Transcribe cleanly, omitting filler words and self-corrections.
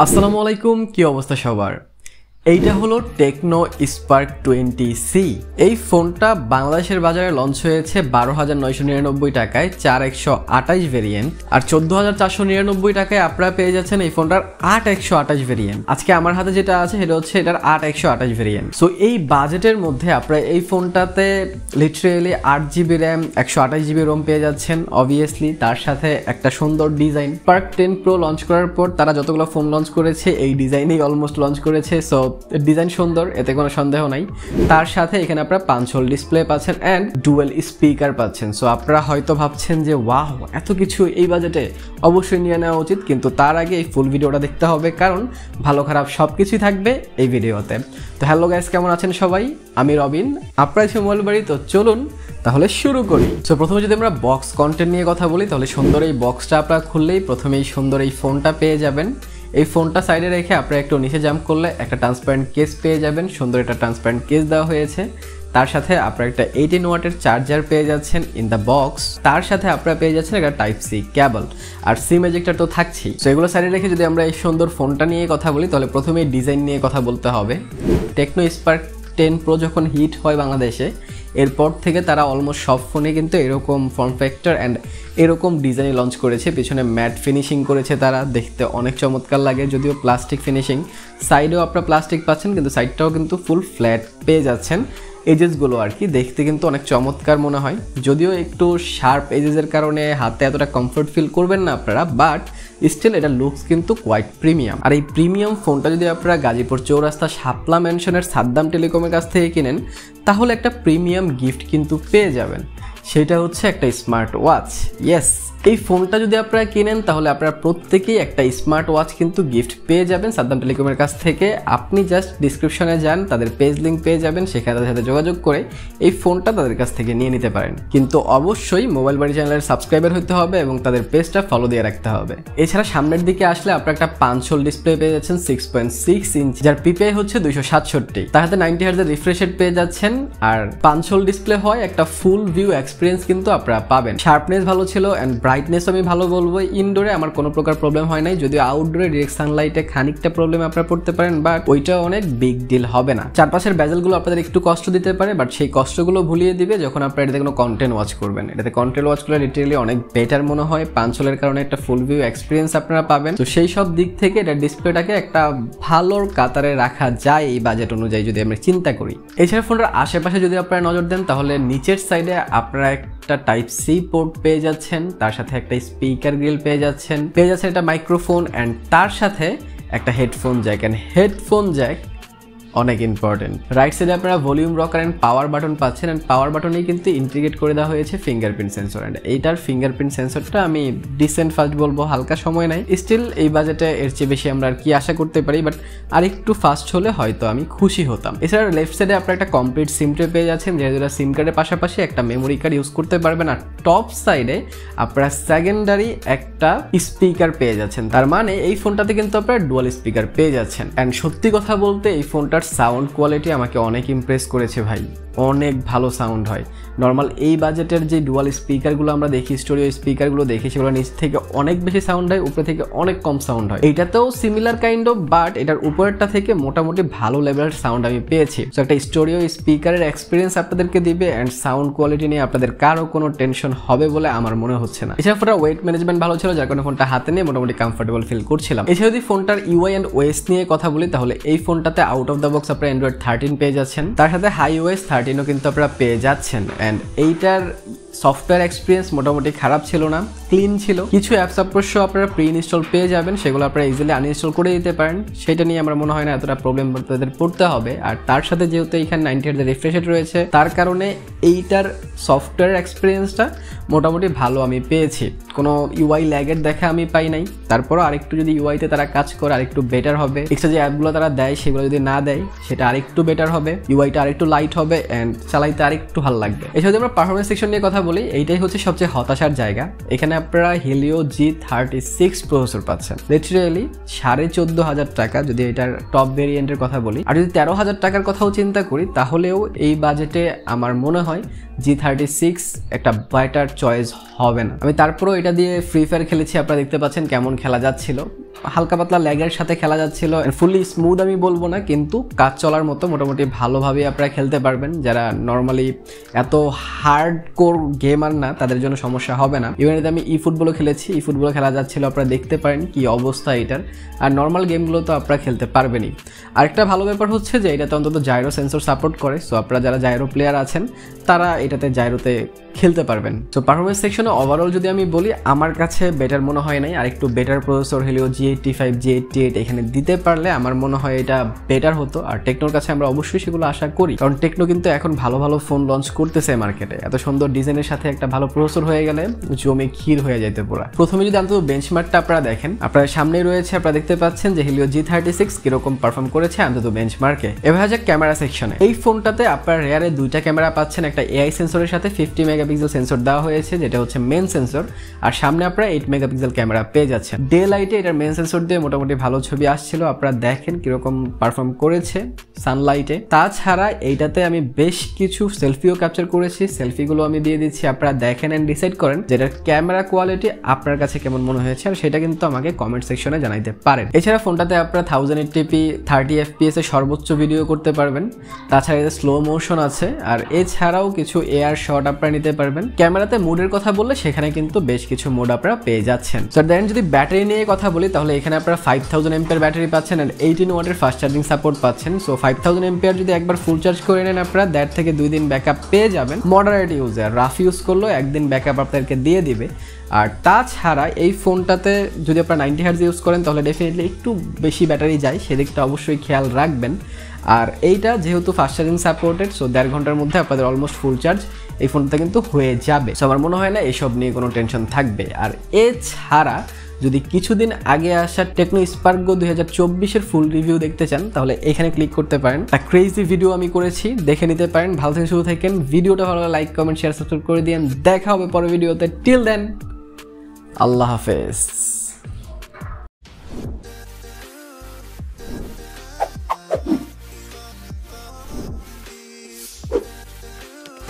আসসালামু আলাইকুম, কি অবস্থা সবার? এইটা হলো টেকনো স্পার্ক 20C। এই ফোনটা বাংলাদেশের বাজারে লঞ্চ হয়েছে 12,999 টাকায় 4128 ভেরিয়েন্ট, আর 14,499 টাকায় আপনারা পেয়ে যাচ্ছেন এই ফোনটার 8128 ভেরিয়েন্ট। আজকে আমার হাতে যেটা আছে সেটা হচ্ছে এটার 8128 ভেরিয়েন্ট। সো এই বাজেটের মধ্যে আপনারা এই ফোনটাতে literally 8GB RAM 128GB Rome পেয়ে যাচ্ছেন অবভিয়াসলি, তার সাথে একটা সুন্দর ডিজাইন। স্পার্ক 10 প্রো লঞ্চ করার পর তারা যতগুলো ফোন লঞ্চ করেছে এই ডিজাইনেই অলমোস্ট লঞ্চ করেছে। সো ডিজাইন সুন্দর, এতে কোনো সন্দেহ নাই। তার সাথে এখানে আপনারা 5 হোল ডিসপ্লে পাচ্ছেন অ্যান্ড ডুয়েল স্পিকার পাচ্ছেন। সো আপনারা হয়তো ভাবছেন যে ওয়াও, এত কিছু এই বাজেটে অবশ্যই নিয়ে নেওয়া উচিত, কিন্তু তার আগে এই ফুল ভিডিওটা দেখতে হবে, কারণ ভালো খারাপ সব কিছুই থাকবে এই ভিডিওতে। তো হ্যালো গাইস, কেমন আছেন সবাই? আমি রবিন, আপনারা ছিল মোবাইল বাড়ি। তো চলুন তাহলে শুরু করি। সো প্রথমে যদি আমরা বক্স কন্টেন্ট নিয়ে কথা বলি, তাহলে সুন্দর এই বক্সটা আপনারা খুললেই প্রথমেই সুন্দর এই ফোনটা পেয়ে যাবেন। এই ফোনটা সাইডে রেখে আপনারা একটু নিচে জাম্প করলে একটা ট্রান্সপারেন্ট কেস পেয়ে যাবেন। সুন্দর একটা ট্রান্সপারেন্ট কেস দেওয়া হয়েছে। তার সাথে আপনারা একটা 18 ওয়াটের চার্জার পেয়ে যাচ্ছেন ইন দ্য বক্স। তার সাথে আপনারা পেয়ে যাচ্ছেন একটা টাইপ সি কেবল, আর সিম এজেক্টর তো থাকছেই। সো এগুলো সাইডে রেখে যদি আমরা এই সুন্দর ফোনটা নিয়ে কথা বলি, তাহলে প্রথমেই ডিজাইন নিয়ে কথা বলতে হবে। টেকনো স্পার্ক 10 প্রো যখন হিট হয় বাংলাদেশে, এরপর থেকে তারা অলমোস্ট সব ফোনে কিন্তু এরকম ফর্ম ফ্যাক্টর অ্যান্ড এরকম ডিজাইন লঞ্চ করেছে। পিছনে ম্যাট ফিনিশিং করেছে তারা, দেখতে অনেক চমৎকার লাগে, যদিও প্লাস্টিক ফিনিশিং। সাইডেও আপনারা প্লাস্টিক পাচ্ছেন, কিন্তু সাইডটাও কিন্তু ফুল ফ্ল্যাট পেয়ে যাচ্ছেন। এজেসগুলো আর কি দেখতে কিন্তু অনেক চমৎকার মনে হয়, যদিও একটু শার্প এজেসের কারণে হাতে এতটা কমফোর্ট ফিল করবেন না আপনারা, বাট স্টিল এটা লুকস কিন্তু কোয়াইট প্রিমিয়াম। আর এই প্রিমিয়াম ফোনটা যদি আপনারা গাজীপুর চৌরাস্তা শাপলা ম্যানশনের সাদ্দাম টেলিকমের কাছ থেকে কিনেন, তাহলে একটা প্রিমিয়াম গিফট কিন্তু পেয়ে যাবেন। সেটা হচ্ছে একটা স্মার্ট ওয়াচ। ইয়েস, এই ফোনটা যদি আপনারা কিনেন তাহলে আপনারা প্রত্যেকেই একটা স্মার্ট ওয়াচ কিন্তু গিফট পেয়ে যাবেন সাদ্দাম টেলিকমের কাছ থেকে। আপনি জাস্ট ডিসক্রিপশনে যান, তাদের পেজ লিঙ্ক পেয়ে যাবেন, সেখানে তাদের সাথে যোগাযোগ করে এই ফোনটা তাদের কাছ থেকে নিয়ে নিতে পারেন। কিন্তু অবশ্যই মোবাইল বাড়ি চ্যানেলের সাবস্ক্রাইবার হতে হবে এবং তাদের পেজটা ফলো দিয়ে রাখতে হবে। এছাড়া সামনের দিকে আসলে আপনারা একটা 5 হোল ডিসপ্লে পেয়ে যাচ্ছেন 6.6 ইঞ্চি, যার পিপিআই হচ্ছে 267। তার সাথে 90 হার্টজের রিফ্রেশ রেট পেয়ে যাচ্ছেন। আর 5 হোল ডিসপ্লে হয় একটা ফুল ভিউ এক্সপিরিয়েন্স কিন্তু আপনারা পাবেন। শার্পনেস ভালো ছিল অ্যান্ড ব্রাইটনেস আমি ভালো বলবো। ইনডোরে আমার কোনো প্রকার প্রবলেম হয় নাই, যদিও আউটডোরে ডিরেক্ট সানলাইটে খানিকটা প্রবলেম আপনারা পড়তে পারেন, বাট ওইটা অনেক বিগ ডিল হবে না। চারপাশের বেজেলগুলো আপনাদের একটু কষ্ট দিতে পারে, বাট সেই কষ্টগুলো ভুলিয়ে দিবে যখন আপনারা এটাতে কোনো কন্টেন্ট ওয়াচ করবেন। এটাতে কন্টেন্ট ওয়াচ করলে লিটারেলি অনেক বেটার মনে হয়। 5 হোলের কারণে একটা ফুল ভিউ এক্সপিরিয়েন্স আপনারা পাবেন। তো সেই সব দিক থেকে এটা ডিসপ্লেটাকে একটা ভালোর কাতারে রাখা যায় এই বাজেট অনুযায়ী যদি আমরা চিন্তা করি। এছাড়া ফোনটার আশেপাশে যদি আপনারা নজর দেন, তাহলে নিচের সাইডে আপনারা একটা টাইপ সি পোর্ট পেয়ে যাচ্ছেন, তার সাথে একটা স্পিকার গ্রিল পেয়ে যাচ্ছেন একটা মাইক্রোফোন অ্যান্ড তার সাথে একটা headphone Jack. And headphone Jack অনেক ইম্পর্টেন্ট। রাইট সাইডে আপনারা volume rocker and power button পাচ্ছেন, অ্যান্ড পাওয়ার বাটনেই কিন্তু ইন্টিগ্রেট করে দেওয়া হয়েছে ফিঙ্গারপ্রিন্ট সেন্সর। অ্যান্ড এইটার ফিঙ্গারপ্রিন্ট সেন্সরটা আমি ডিসেন্ট ফাস্ট বলবো, হালকা সময় নাই। স্টিল এই বাজেটে এর চেয়ে বেশি আমরা আর কি আশা করতে পারি, বাট আরেকটু ফাস্ট হলে হয়তো আমি খুশি হতাম। এছাড়া লেফট সাইডে আপনারা একটা কমপ্লিট সিম ট্রে পেয়ে যাচ্ছেন, যেহেতু সিম কার্ডের পাশাপাশি একটা মেমোরি কার্ড ইউজ করতে পারবেন। আর টপ সাইডে আপনারা সেকেন্ডারি একটা স্পিকার পেয়ে যাচ্ছেন, তার মানে এই ফোনটাতে কিন্তু আপনারা ডুয়াল স্পিকার পেয়ে যাচ্ছেন। অ্যান্ড সত্যি কথা বলতে এই ফোনটার সাউন্ড কোয়ালিটি আমাকে অনেক ইমপ্রেস করেছে ভাই, অনেক ভালো সাউন্ড হয়। নর্মাল এই বাজেটের যে ডুয়াল স্পিকারগুলো আমরা দেখি, স্টোরিও স্পিকারগুলো দেখি, সেগুলো নিচ থেকে অনেক বেশি সাউন্ড হয়, উপরে থেকে অনেক কম সাউন্ড হয়। এইটাতেও সিমিলার কাইন্ড অফ, বাট এটার উপরেরটা থেকে মোটামুটি ভালো লেভেলের সাউন্ড আমি পেয়েছি। তো একটা স্টোরিও স্পিকারের এক্সপিরিয়েন্স আপনাদেরকে দিবে, অ্যান্ড সাউন্ড কোয়ালিটি নিয়ে আপনাদের কারো কোনো টেনশন হবে বলে আমার মনে হচ্ছে না। এছাড়া ফোনটার ওয়েট ম্যানেজমেন্ট ভালো ছিল, যার কারণে ফোনটা হাতে নিয়ে মোটামুটি কমফোর্টেবল ফিল করছিলাম। এছাড়া যদি ফোনটার ইউআই অ্যান্ড ওএস নিয়ে কথা বলি, তাহলে এই ফোনটাতে আউট অফ দ্য বক্স আপনারা অ্যান্ড্রয়েড 13 পেয়ে যাচ্ছেন, তার সাথে হাই ওএস 13ও কিন্তু আপনারা পেয়ে যাচ্ছেন। অ্যান্ড এইটার সফটওয়্যার এক্সপিরিয়েন্স মোটামুটি খারাপ ছিল না, ক্লিন ছিল। কিছু অ্যাপস অবশ্য আপনারা প্রি ইনস্টল পেয়ে যাবেন, সেগুলো আপনারা ইজিলি আনইনস্টল করে দিতে পারেন। সেটা নিয়ে আমার মনে হয় না এতটা প্রবলেম তাদের পড়তে হবে। আর তার সাথে যেহেতু এখানে 90 হার্টজের রিফ্রেশ রেট রয়েছে, তার কারণে এইটার সফটওয়্যার এক্সপিরিয়েন্সটা মোটামুটি ভালো আমি পেয়েছি। কোনো ইউআই ল্যাগের দেখা আমি পাই নাই। তারপরও আরেকটু যদি ইউআইতে তারা কাজ করে আরেকটু বেটার হবে। এক্সট্রা যে অ্যাপগুলো তারা দেয় সেগুলো যদি না দেয় সেটা আরেকটু বেটার হবে, ইউআইটা আরেকটু লাইট হবে অ্যান্ড চালাইতে আরেকটু ভালো লাগবে। এছাড়া যদি আমরা পারফরমেন্স সেকশন নিয়ে কথা বলি, এইটাই হচ্ছে সবচেয়ে হতাশার জায়গা। এখানে আপনারা হিলিও G36 প্রসেসর পাচ্ছেন, লিটারালি 14,500 টাকা যদি এটার টপ ভেরিয়েন্টের কথা বলি। আর যদি 13,000 টাকার কথাও চিন্তা করি, তাহলেও এই বাজেটে আমার মনে হয় G36 একটা বেটার চয়েস হবে না। আমি তারপরেও এটা দিয়ে ফ্রি ফায়ার খেলেছি, আপনারা দেখতে পাচ্ছেন কেমন খেলা যাচ্ছিল। হালকা পাতলা ল্যাগের সাথে খেলা যাচ্ছিল, ফুলি স্মুথ আমি বলবো না, কিন্তু কাজ চলার মতো মোটামুটি ভালোভাবে আপনারা খেলতে পারবেন। যারা নর্মালি এত হার্ড কোর গেমার না তাদের জন্য সমস্যা হবে না। ইভেন আমি ফুটবলও খেলেছি, ফুটবল খেলা যাচ্ছিল, আপনারা দেখতে পারেন কি অবস্থা এটার। আর নর্মাল গেমগুলো তো আপনারা খেলতে পারবেনই। আরেকটা ভালো ব্যাপার হচ্ছে যে এটাতে অন্তত জাইরো সেন্সর সাপোর্ট করে, সো আপনারা যারা জাইরো প্লেয়ার আছেন তারা এটাতে জাইরোতে খেলতে পারবেন। তো পারফরমেন্স সেকশনে ওভারঅল যদি আমি বলি, আমার কাছে বেটার মনে হয় নাই। আরেকটু বেটার প্রসেসর হলেও 𝐠85 𝐠88 এখানে দিতে পারলে আমার মনে হয় এটা বেটার হতো। আর টেকনোর কাছে আমরা অবশ্যই সেগুলো আশা করি, কারণ টেকনো কিন্তু এখন ভালো ভালো ফোন লঞ্চ করতেছে মার্কেটে। এত সুন্দর ডিজাইনের সাথে একটা ভালো প্রসেসর হয়ে গেলে জমে ক্ষীর হয়ে যেতে পুরো। প্রথমে যদি অন্তত বেঞ্চমার্কটা আপনারা দেখেন, আপনার সামনেই রয়েছে, আপনারা দেখতে পাচ্ছেন যে হেলিও G36 কিরকম পারফর্ম করেছে অন্তত বেঞ্চমার্কে। এবার যাক ক্যামেরা সেকশনে। এই ফোনটাতে আপনার রেয়ারে দুইটা ক্যামেরা পাচ্ছেন, একটা এআই সেন্সরের সাথে 50 মেগাপিক্সেল সেন্সর দেওয়া হয়েছে, যেটা হচ্ছে মেন সেন্সর। আর সামনে আপনারা 8 মেগাপিক্সেল ক্যামেরা পেয়ে যাচ্ছেন। ডে লাইটে এটার মেন সেন্সর দিয়ে মোটামুটি ভালো ছবি আসছিল, আপনারা দেখেন কিরকম পারফর্ম করেছে সানলাইটে। তাছাড়া এইটাতে আমি বেশ কিছু সেলফিও ক্যাপচার করেছি, সেলফিগুলো আমি দিয়ে দিচ্ছি, আপনারা দেখেন এন্ড ডিসাইড করেন যেটার ক্যামেরা কোয়ালিটি আপনার কাছে কেমন মনে হয়েছে, আর সেটা কিন্তু আমাকে কমেন্ট সেকশনে জানাইতে পারেন। এছাড়া ফোনটাতে আপনারা 1080p 30 fps এ সর্বোচ্চ ভিডিও করতে পারবেন। তাছাড়া এতে স্লো মোশন আছে, আর এছাড়াও কিছু এআর শট আপনারা নিতে পারবেন। ক্যামেরাতে মোডের কথা বললে সেখানে কিন্তু বেশ কিছু মোড আপনারা পেয়ে যাচ্ছেন। সো দেন যদি ব্যাটারি নিয়ে কথা বলি, তাহলে এখানে আপনারা 5000 mAh ব্যাটারি পাচ্ছেন এন্ড 18 ওয়াটের ফাস্ট চার্জিং সাপোর্ট পাচ্ছেন। সো 5000 mAh যদি একবার ফুল চার্জ করে নেন আপনারা 1.5 থেকে 2 দিন ব্যাকআপ পেয়ে যাবেন। মডারেট ইউজার রাফ ইউজ করলেও একদিন ব্যাকআপ আপনাদেরকে দিয়ে দিবে। আর তাছাড়া এই ফোনটাতে যদি আপনারা 90 Hz ইউজ করেন তাহলে ডেফিনেটলি একটু বেশি ব্যাটারি যায়, সেদিকটা অবশ্যই খেয়াল রাখবেন। আর এইটা যেহেতু ফাস্ট চার্জিং সাপোর্টেড, সো 1.5 ঘন্টার মধ্যে আপনাদের অলমোস্ট ফুল চার্জ এই ফোনটা কিন্তু হয়ে যাবে। সো আমার মনে হয় না এইসব নিয়ে কোনো টেনশন থাকবে। আর এছাড়া যদি কিছুদিন আগে আসা টেকনো স্পার্ক গো 2024 ফুল রিভিউ দেখতে চান তাহলে এখানে ক্লিক করতে পারেন। একটা ক্রেজি ভিডিও আমি করেছি, দেখে নিতে পারেন। ভালো থেকে শুরু থাকেন, ভিডিওটা ভালো লাইক কমেন্ট শেয়ার সাবস্ক্রাইব করে দিন। দেখা হবে পরের ভিডিওতে। টিল দেন, আল্লাহ হাফেজ।